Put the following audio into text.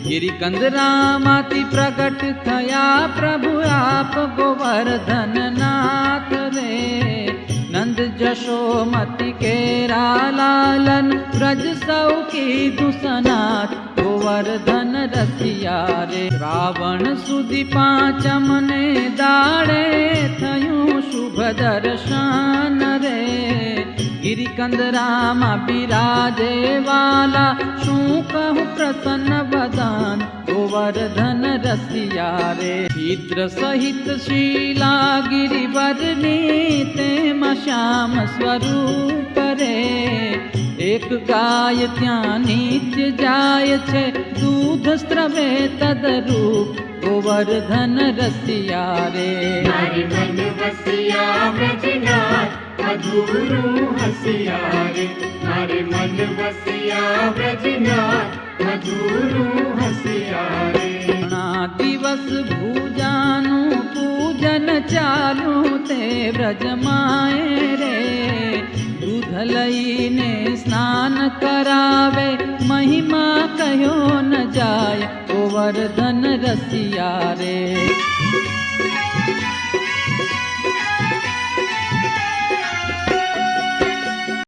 गिरिकंदरामाती प्रगट थया प्रभु आप गोवर्धन नाथ रे। नंद जशोमती केरा लालन ब्रज सौ की दुसनाथ गोवर्धन रसिया रे। रावण सुधी पांचम ने दाड़े थयूं शुभ दर्शन रे। गिरिकंदरामा बिराजे वाला शू कहूँ प्रसन्न वदन गोवर्धन रसिया रे। चित्र सहित शीला गिरिवरनी तेम श्याम स्वरूप रे। एक गाय त्या नित्य जाय छे दूध स्त्रवे तदरूप गोवर्धन रसिया रे। मारे मन वसिया ब्रजनाथ मधुरू हसिया रे। मारे मन वसिया ब्रजनाथ मधुरू हसिया रे। दिवस भूजानु पूजन चालू ते ब्रज माए रे। दूध लईने स्नान करावे महिमा कहो न जाय गोवर्धन रसिया रे।